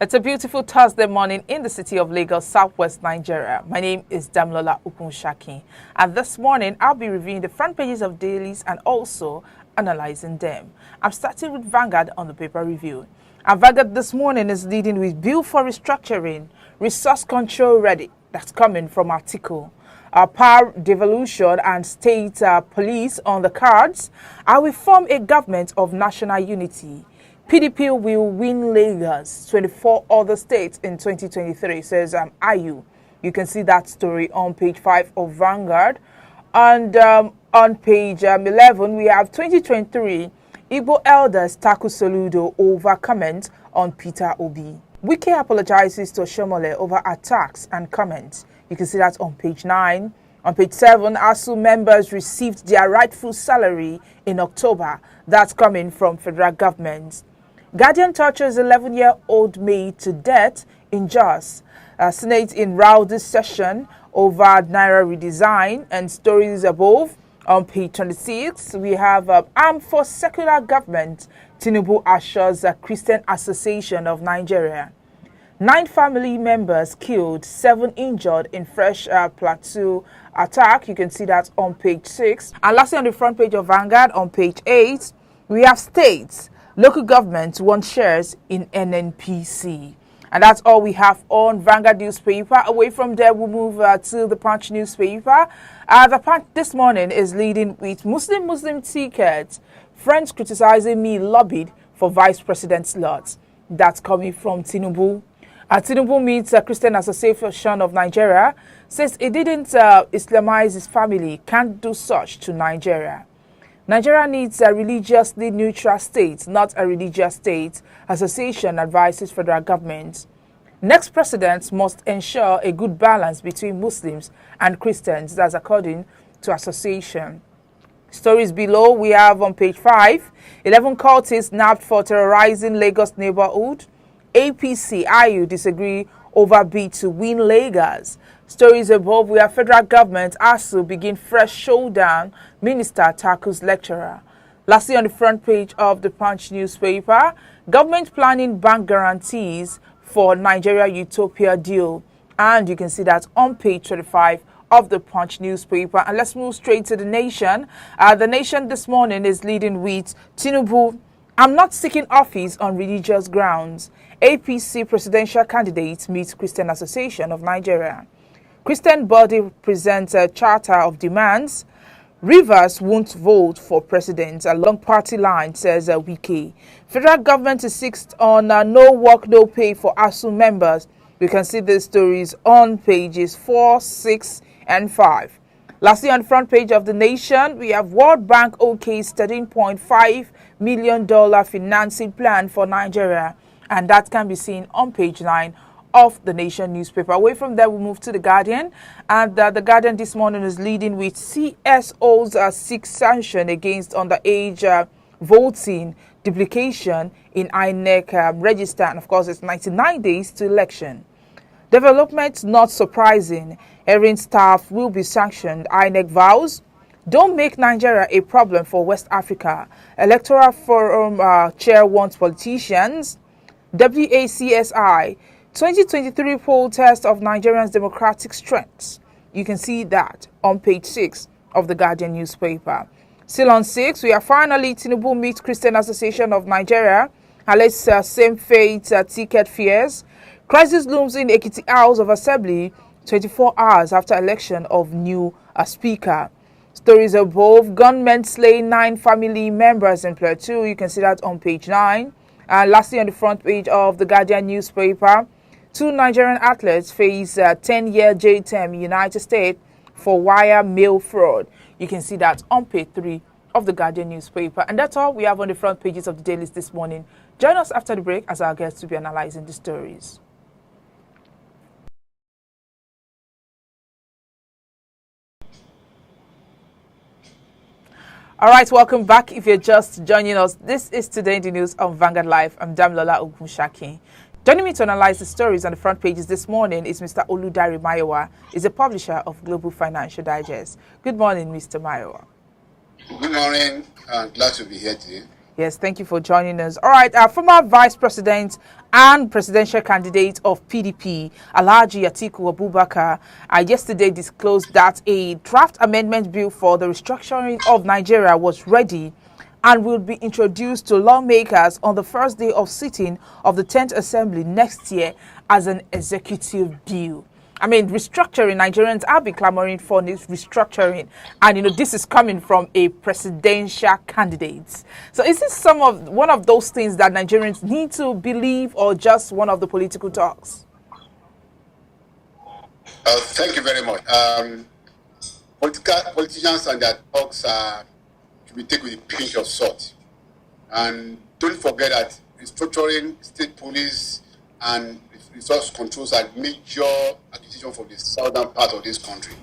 It's a beautiful Thursday morning in the city of Lagos, southwest Nigeria. My name is Damilola Okunshaki, and this morning I'll be reviewing the front pages of dailies and also analyzing them. I'm starting with Vanguard on the paper review. And Vanguard this morning is leading with Bill for Restructuring, Resource Control Ready. That's coming from ATIKU. Power devolution and state police on the cards. I will form a government of national unity. PDP will win Lagos, 24 other states in 2023, says ASUU. You can see that story on page 5 of Vanguard. And on page 11, we have 2023 Igbo Elders tackle Soludo over comment on Peter Obi. Wike apologizes to Shomole over attacks and comments. You can see that on page 9. On page 7, ASUU members received their rightful salary in October. That's coming from federal government. Guardian tortures 11-year-old maid to death in Jos. Senate in rowdy session over Naira redesign and stories above. On page 26, we have armed for secular government. Tinubu assures a Christian Association of Nigeria. 9 family members killed, 7 injured in fresh Plateau attack. You can see that on page 6. And lastly, on the front page of Vanguard, on page 8, we have states. Local governments want shares in NNPC. And that's all we have on Vanguard newspaper. Away from there, we'll move to the Punch newspaper. The Punch this morning is leading with Muslim tickets. Friends criticizing me lobbied for vice president slots. That's coming from Tinubu. Tinubu meets a Christian Association of Nigeria. Says he didn't Islamize his family. Can't do such to Nigeria. Nigeria needs a religiously neutral state, not a religious state. Association advises federal government. Next president must ensure a good balance between Muslims and Christians. That's according to association. Stories below we have on page 5. 11 cultists nabbed for terrorizing Lagos neighborhood. APC, ASUU disagree over bid to win Lagos. Stories above, we have federal government, ASUU begin fresh showdown, minister tackles lecturer. Lastly, on the front page of the Punch newspaper, government planning bank guarantees for Nigeria Utopia deal. And you can see that on page 25 of the Punch newspaper. And let's move straight to the Nation. The Nation this morning is leading with Tinubu. I'm not seeking office on religious grounds. APC presidential candidate meets Christian Association of Nigeria. Christian body presents a charter of demands. Rivers won't vote for president along party line, says Wike. Federal government insists on no work, no pay for ASUU members. You can see the stories on pages 4, 6, and 5. Lastly, on the front page of the Nation, we have World Bank OK's $13.5 million financing plan for Nigeria. And that can be seen on page 9 of the Nation newspaper. Away from there, we move to the Guardian. And the Guardian this morning is leading with CSO's 6 sanction against underage voting duplication in INEC register. And of course, it's 99 days to election. Development not surprising. Hearing staff will be sanctioned. INEC vows. Don't make Nigeria a problem for West Africa. Electoral Forum chair wants politicians. WACSI 2023 poll test of Nigerians' democratic strengths. You can see that on page 6 of the Guardian newspaper. Still on 6, we are finally Tinubu meets Christian Association of Nigeria. Alice same fate ticket fears. Crisis looms in Ekiti House of Assembly 24 hours after election of new speaker. Stories above, gunmen slay 9 family members in Plateau. You can see that on page 9. And lastly, on the front page of the Guardian newspaper, 2 Nigerian athletes face 10-year jail term in United States for wire mail fraud. You can see that on page 3 of the Guardian newspaper. And that's all we have on the front pages of the dailies this morning. Join us after the break as our guests will be analyzing the stories. All right, welcome back. If you're just joining us, this is Today in the News on Vanguard Live. I'm Damilola Ogunshaki. Joining me to analyze the stories on the front pages this morning is Mr. Oludari Mayowa. He's a publisher of Global Financial Digest. Good morning, Mr. Mayowa. Good morning. Glad to be here today. Yes, thank you for joining us. All right, our former vice president and presidential candidate of PDP, Alhaji ATIKU Abubakar, yesterday disclosed that a draft amendment bill for the restructuring of Nigeria was ready and will be introduced to lawmakers on the first day of sitting of the 10th Assembly next year as an executive bill. I mean, restructuring, Nigerians have been clamoring for this restructuring. And, this is coming from a presidential candidate. So is this one of those things that Nigerians need to believe, or just one of the political talks? Thank you very much. Politicians and their talks should be taken with a pinch of salt. And don't forget that restructuring state police and resource controls are major acquisition for the southern part of this country.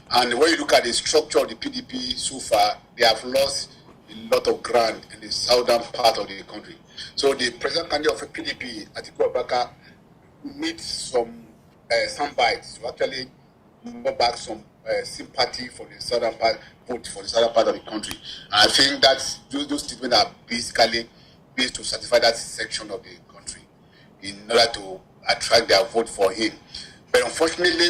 And when you look at the structure of the PDP so far, they have lost a lot of ground in the southern part of the country. So the president candidate of PDP, ATIKU Abubakar, needs some bites to actually move back some sympathy for the southern part, vote for the southern part of the country. And I think that those statements are basically based to satisfy that section of the country in order to attract their vote for him. But unfortunately,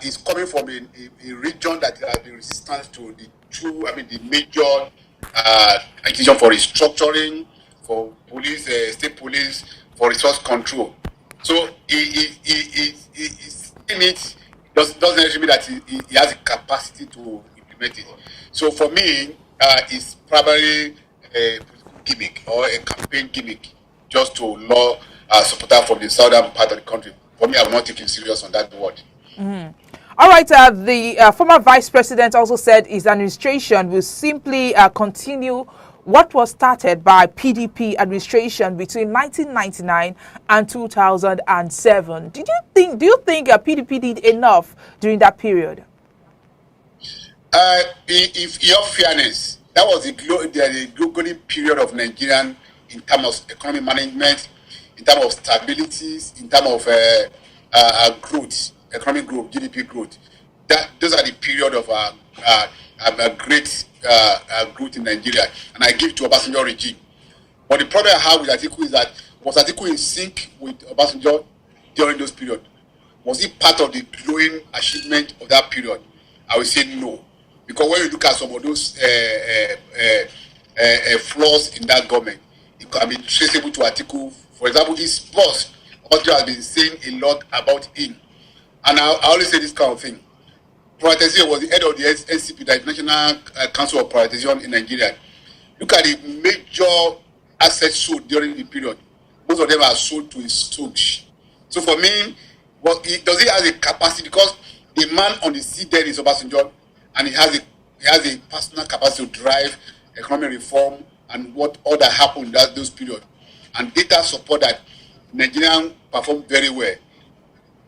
it's coming from a region that has been resistant to the major acquisition for restructuring, for police, state police, for resource control. So it doesn't necessarily mean that he has the capacity to implement it. So for me, it's probably a gimmick or a campaign gimmick just to lure supporter from the southern part of the country. For me, I'm not taking serious on that word. All right, the former vice president also said his administration will simply continue what was started by PDP administration between 1999 and 2007. Do you think PDP did enough during that period? If in all fairness, that was the golden period of Nigerian in terms of economic management, in terms of stabilities, in terms of growth, economic growth, GDP growth. Those are the period of great growth in Nigeria, and I give it to Obasanjo regime. But the problem I have with ATIKU is that, was ATIKU in sync with Obasanjo during those periods? Was he part of the glowing achievement of that period? I would say no, because when you look at some of those flaws in that government, it can be traceable to ATIKU. For example, his boss, Obasanjo, has been saying a lot about him, and I always say this kind of thing. Privatization was the head of the NCP, the National Council of Privatization in Nigeria. Look at the major assets sold during the period. Most of them are sold to his stooge. So for me, does he have a capacity? Because the man on the seat there is Obasanjo, and he has a personal capacity to drive economic reform and what all that happened in those periods. And data support that Nigerians performed very well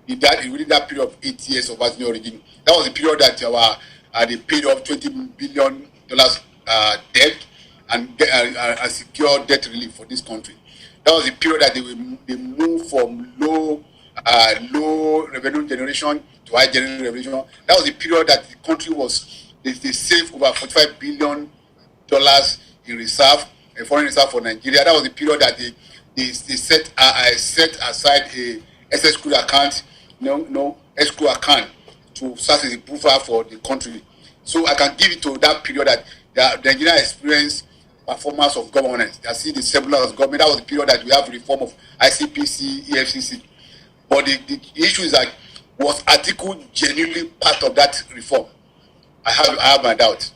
within that period of 8 years of Obasanjo regime. That was the period that they paid off $20 billion debt and secured debt relief for this country. That was the period that they moved from low revenue generation to high revenue generation. That was the period that the country they saved over $45 billion in reserve, a foreign reserve for Nigeria. That was the period that they set aside a escrow account, escrow account to serve as a buffer for the country. So I can give it to that period that the Nigeria experienced performance of governance. I see the semblance of government. That was the period that we have reform of ICPC, EFCC. But the issue is that, was ATIKU genuinely part of that reform? I have my doubts.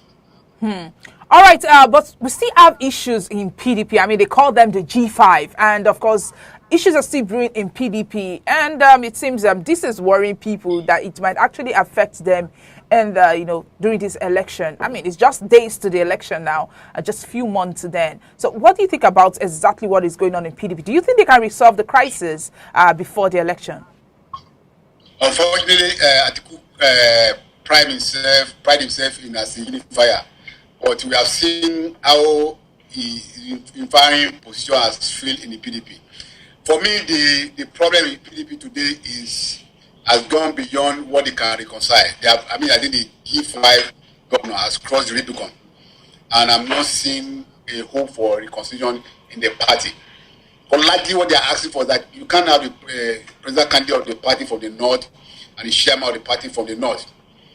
All right, but we still have issues in PDP. I mean, they call them the G5. And of course, issues are still brewing in PDP. And it seems this is worrying people that it might actually affect them and, during this election. I mean, it's just days to the election now, just a few months then. So what do you think about exactly what is going on in PDP? Do you think they can resolve the crisis before the election? Unfortunately, ATIKU pride himself in as a unifier. But we have seen how his unifying position has failed in the PDP. For me, the problem in PDP today has gone beyond what they can reconcile. I think the G5 governor has crossed the Rubicon, and I'm not seeing a hope for reconciliation in the party. But likely what they are asking for is that you can't have the president candidate of the party from the north and the chairman of the party from the north.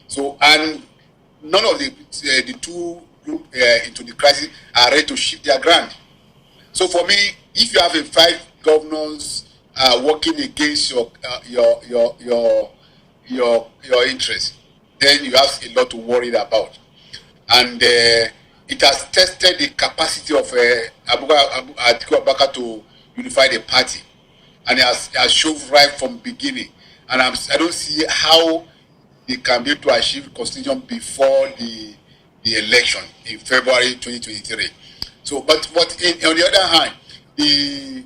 So, and none of the two groups into the crisis are ready to shift their ground. So for me, if you have 5 governors working against your interests, then you have a lot to worry about. And it has tested the capacity of ATIKU Abubakar to unify the party, and it has shown right from beginning. And I don't see how they can be able to achieve constitution before the election in February 2023. So, but on the other hand, the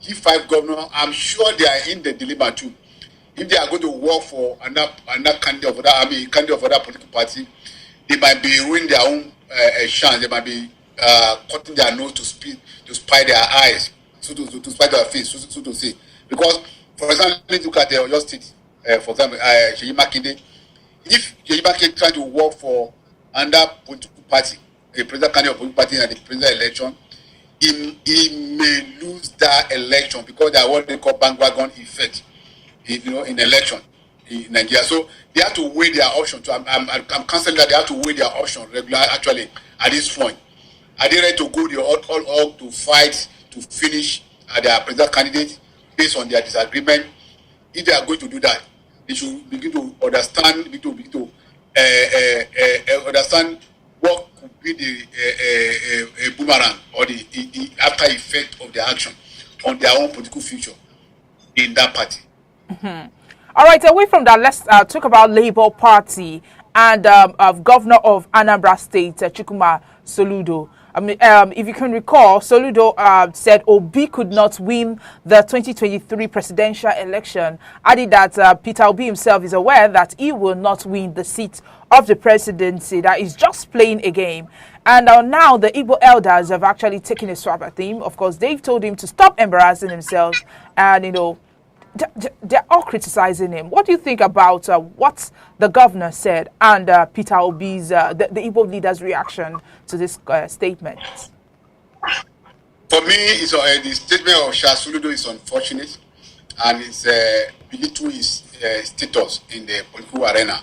G5 governor, I'm sure they are in the dilemma too. If they are going to work for another candidate of other political party, they might be ruining their own chance. They might be cutting their nose to spite their eyes, to spite their face, so to say. Because, for example, let's look at your state. For example, Seyi Makinde. If Seyi Makinde try to work for another political party, a president candidate of political party in the presidential election, he may lose that election because there are what they call bandwagon effect, in election in Nigeria. So they have to weigh their options. So I'm constantly that they have to weigh their options regularly. Actually, at this point, are they ready to go all to fight to finish their president candidate based on their disagreement? If they are going to do that, they should begin to understand, understand what could be the boomerang or the after effect of their action on their own political future in that party. Mm-hmm. All right, away from that, let's talk about Labour Party and Governor of Anambra State, Chukwuma Soludo. I mean, if you can recall, Soludo said Obi could not win the 2023 presidential election, adding that Peter Obi himself is aware that he will not win the seat of the presidency, that is just playing a game. And now the Igbo Elders have actually taken a swap at him. Of course, they've told him to stop embarrassing himself, and, they're all criticizing him. What do you think about what the governor said and Peter Obi's, the Igbo leader's reaction to this statement? For me, the statement of Soludo is unfortunate, and it's belittle his status in the political arena.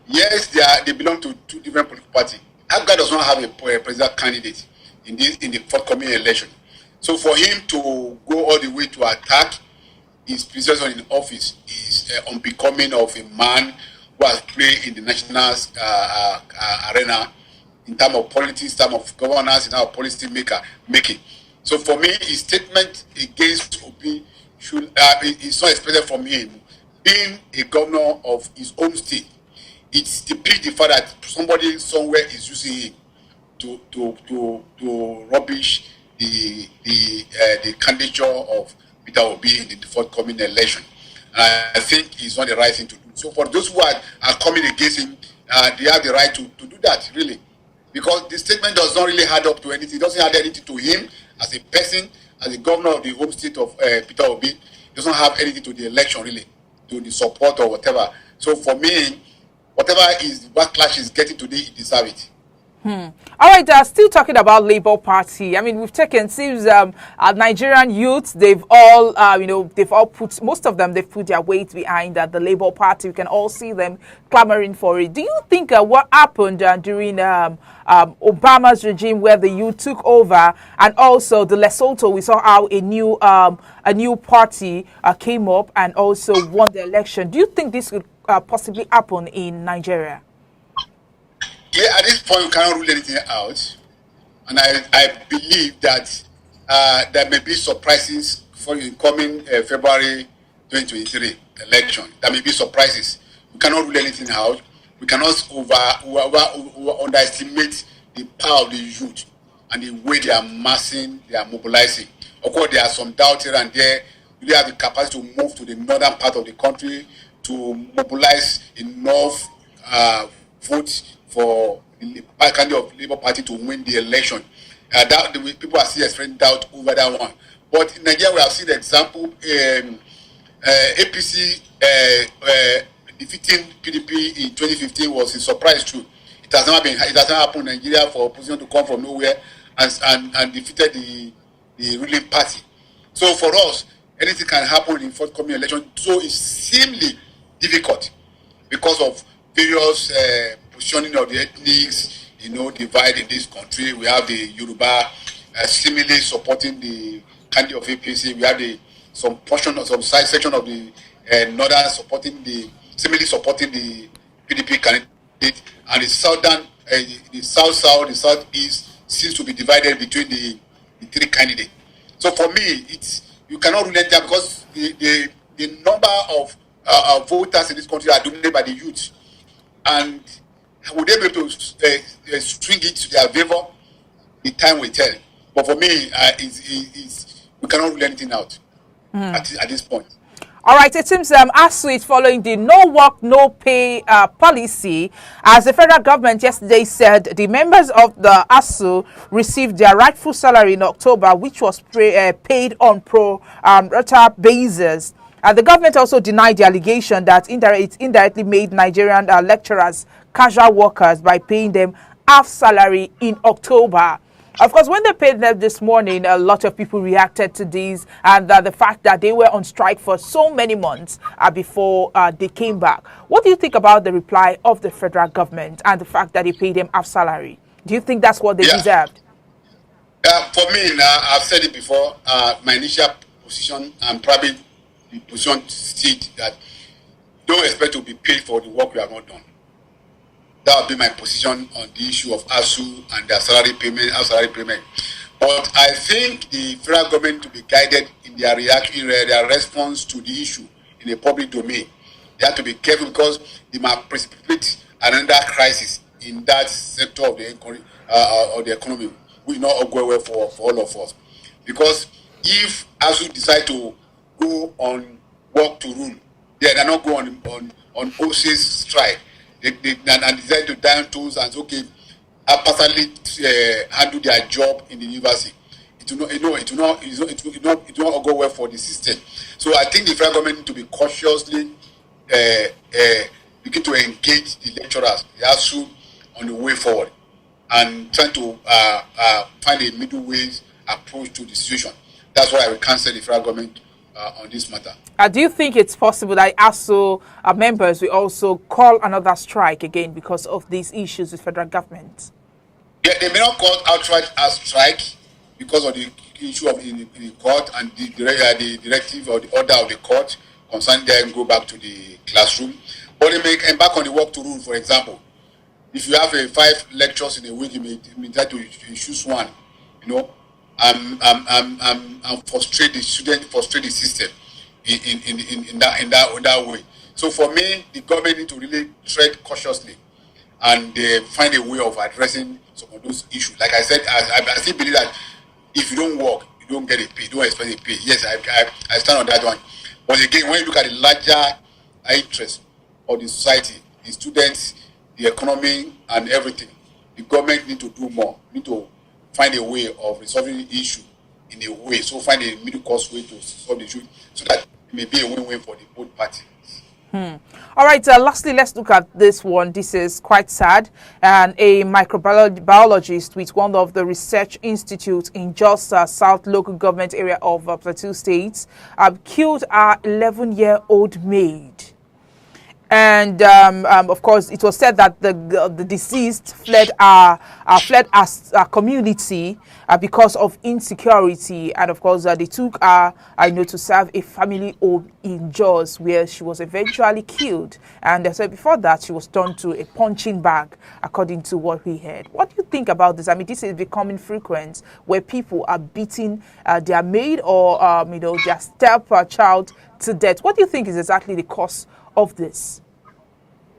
Yes, they belong to 2 different political parties. Abga does not have a president candidate in the forthcoming election. So for him to go all the way to attack his position in office is unbecoming of a man who has played in the national arena in terms of politics, in terms of governance, in terms of policy making. So for me, his statement against Obi is not expected from him. Being a governor of his own state, it's depicts the fact that somebody somewhere is using him to rubbish the candidature of Peter Obi in the forthcoming election. I think it's not the right thing to do. So for those who are coming against him, they have the right to do that, really. Because the statement does not really add up to anything. It doesn't add anything to him as a person, as a governor of the home state of Peter Obi. It doesn't have anything to the election, really, to the support or whatever. So for me, whatever is what clash is getting today, he deserves it. All right, still talking about Labour Party. I mean, we've taken, seems Nigerian youths, they've all, most of them, they've put their weight behind the Labour Party. We can all see them clamoring for it. Do you think what happened during Obama's regime, where the youth took over, and also the Lesotho, we saw how a new party came up and also won the election. Do you think this could possibly happen in Nigeria? Yeah, at this point, we cannot rule anything out. And I believe that there may be surprises for the coming February 2023 election. There may be surprises. We cannot rule anything out. We cannot underestimate the power of the youth and the way they are massing, they are mobilizing. Of course, there are some doubts here and there. We have the capacity to move to the northern part of the country to mobilize enough votes for the candidate of Labour Party to win the election. People are still expressing doubt over that one. But in Nigeria, we have seen the example, APC defeating PDP in 2015 was a surprise too. It has not happened in Nigeria for opposition to come from nowhere and defeated the ruling party. So for us, anything can happen in forthcoming election. So it's seemingly difficult because of various positioning of the ethnics, divide in this country. We have the Yoruba seemingly supporting the candidate of APC. We have some side section of the northern seemingly supporting the PDP candidate, and the southern, the south, the southeast seems to be divided between the three candidates. So for me, you cannot relate that because the number of voters in this country are dominated by the youth, and would they be able to string it to their favor? The time will tell. But for me, we cannot rule anything out at this point. All right, it seems ASUU is following the no work, no pay policy. As the federal government yesterday said, the members of the ASUU received their rightful salary in October, which was paid on pro-rata basis. The government also denied the allegation that it indirectly made Nigerian lecturers casual workers by paying them half salary in October. Of course, when they paid them this morning, a lot of people reacted to this and the fact that they were on strike for so many months before they came back. What do you think about the reply of the federal government and the fact that they paid them half salary? Do you think that's what they deserved? For me, I've said it before, my initial position and probably the position state that don't expect to be paid for the work we have not done. That would be my position on the issue of ASUU and their salary payment. But I think the federal government to be guided in their reaction, their response to the issue in a public domain. They have to be careful because they might precipitate another crisis in that sector of the economy. We not all go well for all of us. Because if ASUU decide to go on work to rule, they are not go on OC's strike. They decide to down tools and okay, I personally handle their job in the university. It will not go well for the system. So I think the federal government need to be cautiously begin to engage the lecturers, the ASUU, on the way forward and trying to find a middle ways approach to the situation. That's why I will cancel the federal government on this matter. Do you think it's possible that ASUU members will also call another strike again because of these issues with federal government? Yeah, they may not call outright a strike because of the issue of in the court and the directive or the order of the court concerning them go back to the classroom. But they may embark on the work to rule, for example. If you have 5 lectures in a week, you may try to choose one, and frustrate the student, frustrate the system in that way. So for me, the government need to really tread cautiously and find a way of addressing some of those issues. Like I said, I still believe that if you don't work, you don't get a pay, you don't expect a pay. Yes, I stand on that one. But again, when you look at the larger interest of the society, the students, the economy, and everything, the government need to do more, need to find a way of resolving the issue in a way. So find a middle course way to solve the issue so that it may be a win-win for the both parties. All right, lastly, let's look at this one. This is quite sad. And a microbiologist with one of the research institutes in Jos South local government area of Plateau State killed our 11-year-old maid. And of course, it was said that the deceased fled our community because of insecurity, and of course, they took her, to serve a family home in Jos, where she was eventually killed. And so before that, she was turned to a punching bag, according to what we heard. What do you think about this? I mean, this is becoming frequent, where people are beating their maid or their stepchild to death. What do you think is exactly the cause of this?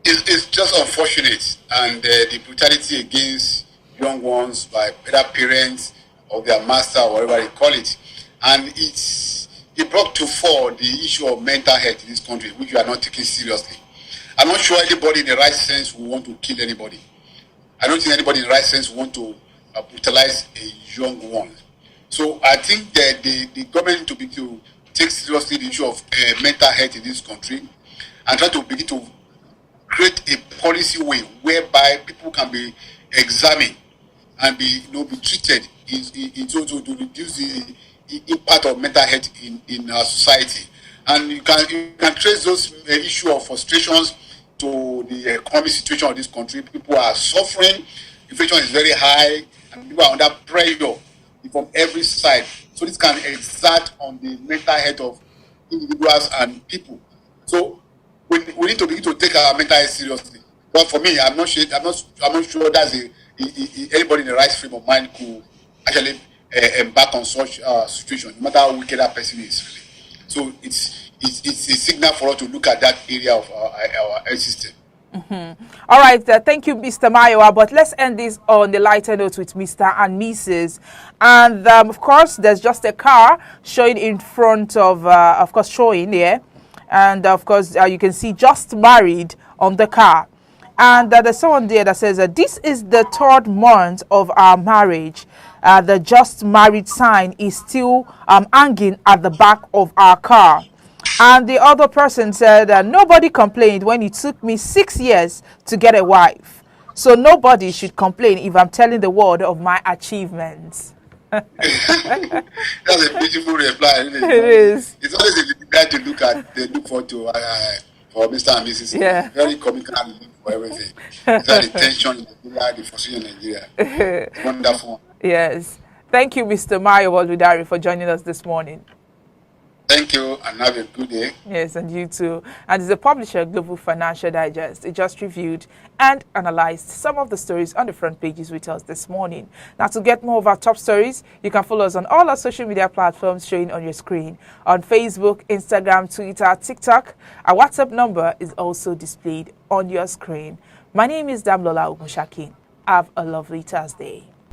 It's just unfortunate, and the brutality against young ones by either parents or their master or whatever they call it, and it brought to fore the issue of mental health in this country, which we are not taking seriously. I'm not sure anybody in the right sense will want to kill anybody. I don't think anybody in the right sense will want to brutalize a young one. So I think that the government to begin to take seriously the issue of mental health in this country and try to begin to create a policy way whereby people can be examined and be treated is also to reduce the impact of mental health in our society. And you can trace those issue of frustrations to the economic situation of this country. People are suffering, inflation is very high, and people are under pressure from every side. So this can exert on the mental health of individuals and people. So we need to begin to take our mental health seriously. But for me, I'm not sure that's anybody in the right frame of mind could actually embark on such situation, no matter how wicked that person is. Really. So it's a signal for us to look at that area of our health system. All right, thank you, Mr. Mayowa. But let's end this on the lighter note with Mr. and Mrs. And of course, there's just a car showing in front of course, showing here. And of course, you can see just married on the car. And there's someone there that says, this is the 3rd month of our marriage. The just married sign is still hanging at the back of our car. And the other person said, nobody complained when it took me 6 years to get a wife. So nobody should complain if I'm telling the world of my achievements. That's a beautiful reply, isn't it? It is. It's always a guy to look at, they look forward to for Mr. and Mrs. Yeah. Very comical for everything. The tension in Nigeria, the frustration in Nigeria. It's wonderful. Yes. Thank you, Mr. Mayo Waludari, for joining us this morning. Thank you, and have a good day. Yes, and you too. And as a publisher, Global Financial Digest, it just reviewed and analyzed some of the stories on the front pages with us this morning. Now, to get more of our top stories, you can follow us on all our social media platforms showing on your screen. On Facebook, Instagram, Twitter, TikTok. Our WhatsApp number is also displayed on your screen. My name is Damlola Ogunshaki. Have a lovely Thursday.